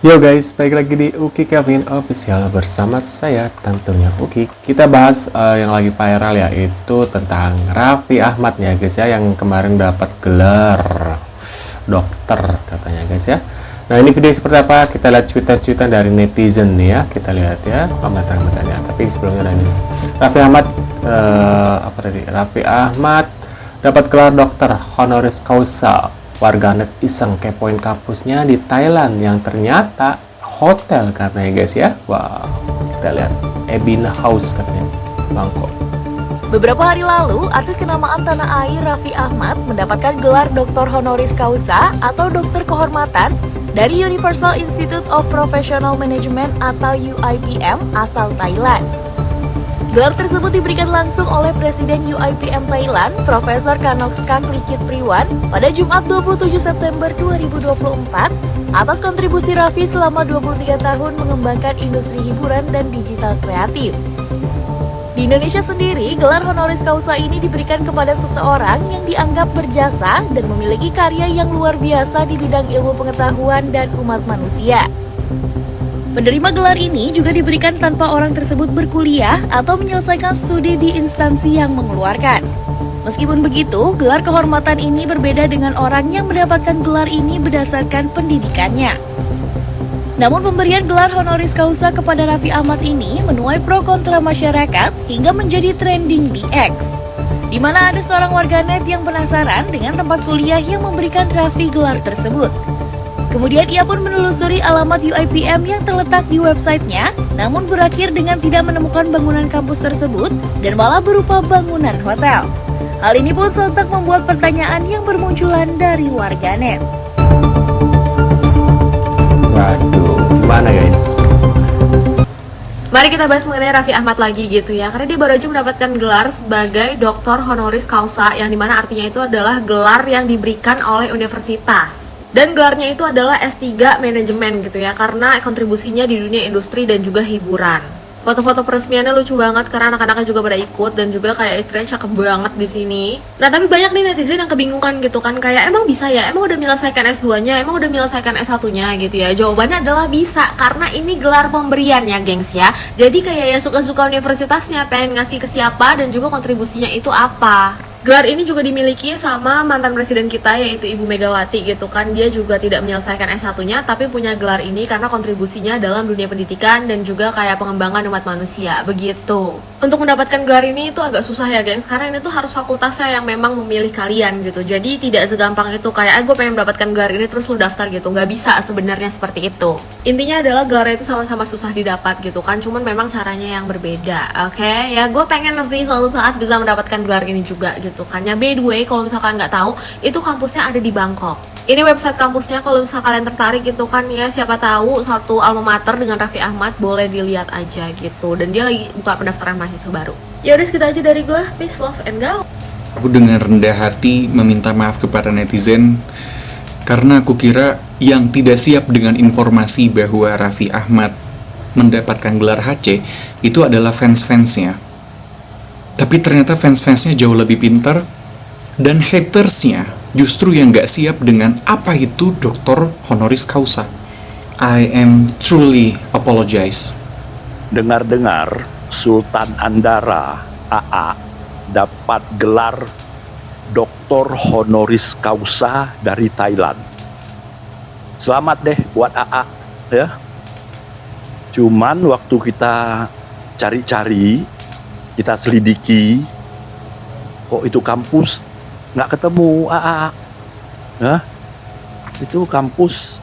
Yo guys, balik lagi di Uki Kevin Official bersama saya tentunya Uki. Kita bahas yang lagi viral yaitu tentang Raffi Ahmad ya guys ya, yang kemarin dapat gelar dokter katanya guys ya. Nah ini video seperti apa? Kita lihat cuitan-cuitan dari netizen nih ya. Kita lihat ya komentar-komentarnya. Tapi sebelumnya ada ini. Raffi Ahmad Raffi Ahmad dapat gelar dokter honoris causa. Warganet iseng kepoin kampusnya di Thailand yang ternyata hotel katanya guys ya. Wow, kita lihat Ebina House katanya, Bangkok. Beberapa hari lalu, artis kenamaan tanah air Raffi Ahmad mendapatkan gelar Doktor Honoris Causa atau dokter kehormatan dari Universal Institute of Professional Management atau UIPM asal Thailand. Gelar tersebut diberikan langsung oleh Presiden UIPM Thailand, Profesor Kanokskak Likit Priwan, pada Jumat 27 September 2024 atas kontribusi Raffi selama 23 tahun mengembangkan industri hiburan dan digital kreatif. Di Indonesia sendiri, gelar honoris causa ini diberikan kepada seseorang yang dianggap berjasa dan memiliki karya yang luar biasa di bidang ilmu pengetahuan dan umat manusia. Penerima gelar ini juga diberikan tanpa orang tersebut berkuliah atau menyelesaikan studi di instansi yang mengeluarkan. Meskipun begitu, gelar kehormatan ini berbeda dengan orang yang mendapatkan gelar ini berdasarkan pendidikannya. Namun pemberian gelar honoris causa kepada Raffi Ahmad ini menuai pro kontra masyarakat hingga menjadi trending di X, di mana ada seorang warganet yang penasaran dengan tempat kuliah yang memberikan Raffi gelar tersebut. Kemudian ia pun menelusuri alamat UIPM yang terletak di websitenya, namun berakhir dengan tidak menemukan bangunan kampus tersebut dan malah berupa bangunan hotel. Hal ini pun sontak membuat pertanyaan yang bermunculan dari warganet. Waduh, gimana guys? Mari kita bahas mengenai Raffi Ahmad lagi gitu ya, karena dia baru aja mendapatkan gelar sebagai Doktor Honoris Causa, yang dimana artinya itu adalah gelar yang diberikan oleh universitas. Dan gelarnya itu adalah S3 Manajemen gitu ya, karena kontribusinya di dunia industri dan juga hiburan. Foto-foto peresmiannya lucu banget karena anak-anaknya juga pada ikut dan juga kayak istrinya cakep banget di sini. Nah tapi banyak nih netizen yang kebingungan gitu kan, kayak emang bisa ya, emang udah menyelesaikan S2-nya, emang udah menyelesaikan S1-nya gitu ya. Jawabannya adalah bisa, karena ini gelar pemberian ya gengs ya. Jadi kayak ya suka-suka universitasnya, pengen ngasih ke siapa dan juga kontribusinya itu apa. Gelar ini juga dimiliki sama mantan presiden kita yaitu Ibu Megawati gitu kan. Dia juga tidak menyelesaikan S1-nya tapi punya gelar ini karena kontribusinya dalam dunia pendidikan dan juga kayak pengembangan umat manusia, begitu. Untuk mendapatkan gelar ini itu agak susah ya gengs, karena ini tuh harus fakultasnya yang memang memilih kalian gitu. Jadi tidak segampang itu kayak gue pengen mendapatkan gelar ini terus lu daftar gitu, nggak bisa sebenarnya seperti itu. Intinya adalah gelar itu sama-sama susah didapat gitu kan, cuman memang caranya yang berbeda. Oke, ya gue pengen sih suatu saat bisa mendapatkan gelar ini juga gitu kan. Ya by the way, kalau misalkan nggak tahu, itu kampusnya ada di Bangkok. Ini website kampusnya, kalau misalkan kalian tertarik gitu kan ya, siapa tahu satu alma mater dengan Raffi Ahmad, boleh dilihat aja gitu. Dan dia lagi buka pendaftaran mahasiswa baru. Ya udah segitu aja dari gue, peace, love, and go. Aku dengan rendah hati meminta maaf kepada netizen karena aku kira yang tidak siap dengan informasi bahwa Raffi Ahmad mendapatkan gelar HC itu adalah fans-fansnya. Tapi ternyata fans-fansnya jauh lebih pintar dan hatersnya justru yang gak siap dengan apa itu doktor honoris causa. I am truly apologize. Dengar-dengar Sultan Andara AA dapat gelar doktor honoris causa dari Thailand. Selamat deh buat AA ya. Cuman waktu kita cari-cari, kita selidiki, kok itu kampus nggak ketemu AA. Nah, itu kampus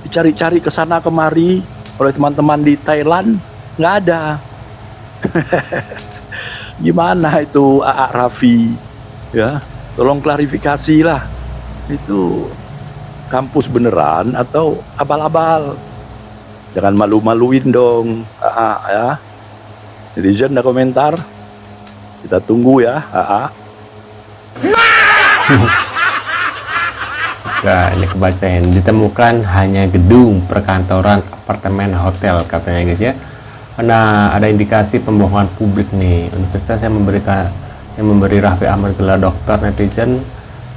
dicari-cari ke sana kemari oleh teman-teman di Thailand, nggak ada. Gimana itu AA Raffi? Ya, tolong klarifikasi lah. Itu kampus beneran atau abal-abal? Jangan malu-maluin dong, AA ya. Netizen ada komentar, kita tunggu ya, AA. Nah, ini kebacain. Ditemukan hanya gedung perkantoran, apartemen, hotel katanya guys ya. Nah, ada indikasi pembohongan publik nih. Universitas yang memberi Raffi Ahmad gelar dokter, netizen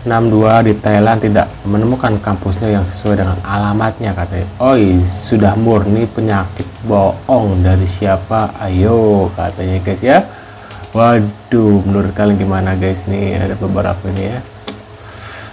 62 di Thailand tidak menemukan kampusnya yang sesuai dengan alamatnya katanya. Oi, sudah murni penyakit bohong dari siapa? Ayo katanya guys ya. Waduh, menurut kalian gimana guys nih? Ada beberapa ini ya.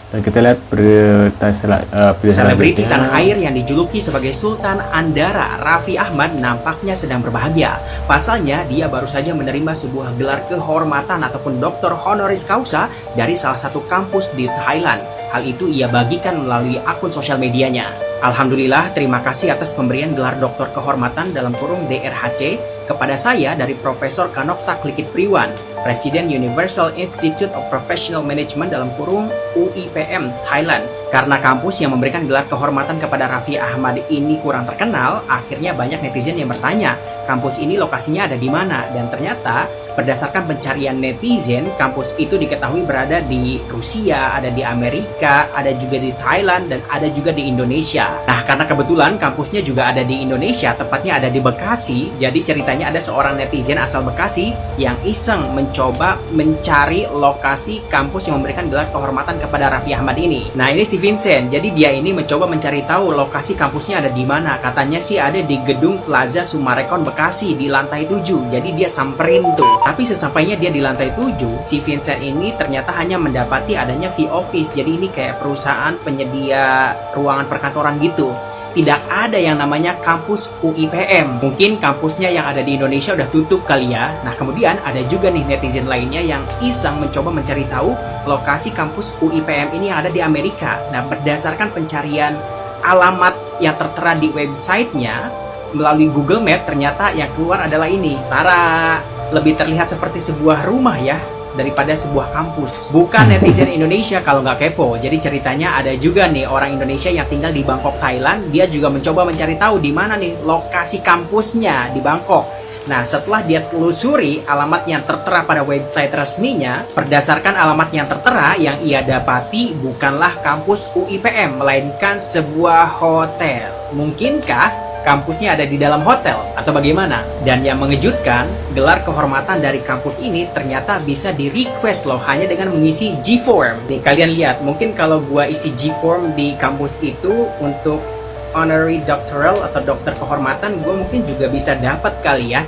Dan kita lihat berita video Selebriti selanjutnya. tanah air yang dijuluki sebagai Sultan Andara, Raffi Ahmad nampaknya sedang berbahagia. Pasalnya, dia baru saja menerima sebuah gelar kehormatan ataupun doktor honoris causa dari salah satu kampus di Thailand. Hal itu ia bagikan melalui akun sosial medianya. Alhamdulillah, terima kasih atas pemberian gelar doktor kehormatan dalam kurung DRHC kepada saya dari Profesor Kanoksak Likit Priwan, Presiden Universal Institute of Professional Management dalam kurung UIPM Thailand. Karena kampus yang memberikan gelar kehormatan kepada Raffi Ahmad ini kurang terkenal, akhirnya banyak netizen yang bertanya, kampus ini lokasinya ada di mana? Dan ternyata berdasarkan pencarian netizen, kampus itu diketahui berada di Rusia, ada di Amerika, ada juga di Thailand, dan ada juga di Indonesia. Nah, karena kebetulan kampusnya juga ada di Indonesia, tepatnya ada di Bekasi, jadi ceritanya ada seorang netizen asal Bekasi yang iseng mencoba mencari lokasi kampus yang memberikan gelar kehormatan kepada Raffi Ahmad ini. Nah, ini si Vincent, jadi dia ini mencoba mencari tahu lokasi kampusnya ada di mana. Katanya sih ada di Gedung Plaza Sumarekon Bekasi di lantai 7, jadi dia samperin tuh. Tapi sesampainya dia di lantai 7, si Vincent ini ternyata hanya mendapati adanya V-Office. Jadi ini kayak perusahaan penyedia ruangan perkantoran gitu. Tidak ada yang namanya kampus UIPM. Mungkin kampusnya yang ada di Indonesia udah tutup kali ya. Nah, kemudian ada juga nih netizen lainnya yang iseng mencoba mencari tahu lokasi kampus UIPM ini yang ada di Amerika. Nah, berdasarkan pencarian alamat yang tertera di websitenya melalui Google Map, ternyata yang keluar adalah ini. Tara, lebih terlihat seperti sebuah rumah ya daripada sebuah kampus. Bukan netizen Indonesia kalau nggak kepo. Jadi ceritanya ada juga nih orang Indonesia yang tinggal di Bangkok, Thailand. Dia juga mencoba mencari tahu di mana nih lokasi kampusnya di Bangkok. Nah, setelah dia telusuri alamat yang tertera pada website resminya, berdasarkan alamat yang tertera, yang ia dapati bukanlah kampus UIPM, melainkan sebuah hotel. Mungkinkah kampusnya ada di dalam hotel atau bagaimana? Dan yang mengejutkan, gelar kehormatan dari kampus ini ternyata bisa di-request loh hanya dengan mengisi G-form. Nih kalian lihat, mungkin kalau gua isi G-form di kampus itu untuk honorary doctoral atau dokter kehormatan, gua mungkin juga bisa dapat kali ya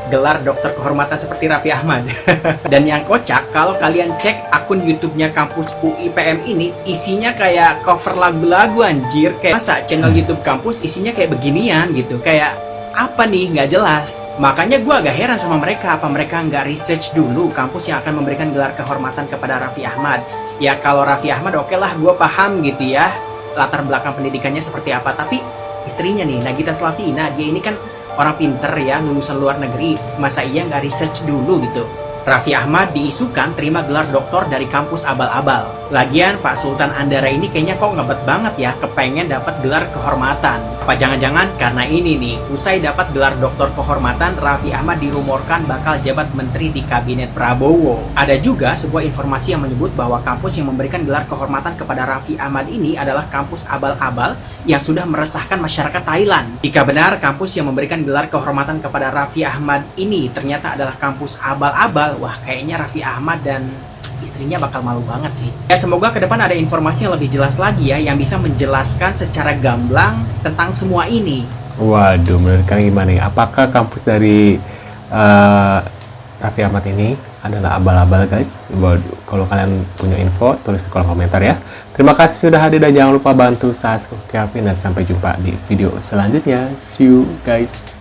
gelar dokter kehormatan seperti Raffi Ahmad. Dan yang kocak, kalau kalian cek akun YouTube-nya kampus UIPM ini, isinya kayak cover lagu-lagu anjir. Kayak masa channel YouTube kampus isinya kayak beginian gitu. Kayak apa nih, nggak jelas. Makanya gue agak heran sama mereka, apa mereka nggak research dulu kampus yang akan memberikan gelar kehormatan kepada Raffi Ahmad. Ya kalau Raffi Ahmad oke lah, gue paham gitu ya latar belakang pendidikannya seperti apa. Tapi istrinya nih, Nagita Slavina, dia ini kan orang pinter ya, lulusan luar negeri, masa iya nggak research dulu gitu? Raffi Ahmad diisukan terima gelar doktor dari kampus abal-abal. Lagian Pak Sultan Andara ini kayaknya kok ngebet banget ya, kepengen dapat gelar kehormatan. Apa jangan-jangan karena ini nih, usai dapat gelar doktor kehormatan, Raffi Ahmad dirumorkan bakal jabat menteri di kabinet Prabowo. Ada juga sebuah informasi yang menyebut bahwa kampus yang memberikan gelar kehormatan kepada Raffi Ahmad ini adalah kampus abal-abal yang sudah meresahkan masyarakat Thailand. Jika benar kampus yang memberikan gelar kehormatan kepada Raffi Ahmad ini ternyata adalah kampus abal-abal, wah kayaknya Raffi Ahmad dan istrinya bakal malu banget sih. Ya semoga ke depan ada informasi yang lebih jelas lagi ya, yang bisa menjelaskan secara gamblang tentang semua ini. Waduh, menurut kalian gimana nih? Apakah kampus dari Raffi Ahmad ini adalah abal-abal guys? Waduh, kalau kalian punya info, tulis di kolom komentar ya. Terima kasih sudah hadir dan jangan lupa bantu subscribe dan sampai jumpa di video selanjutnya. See you guys.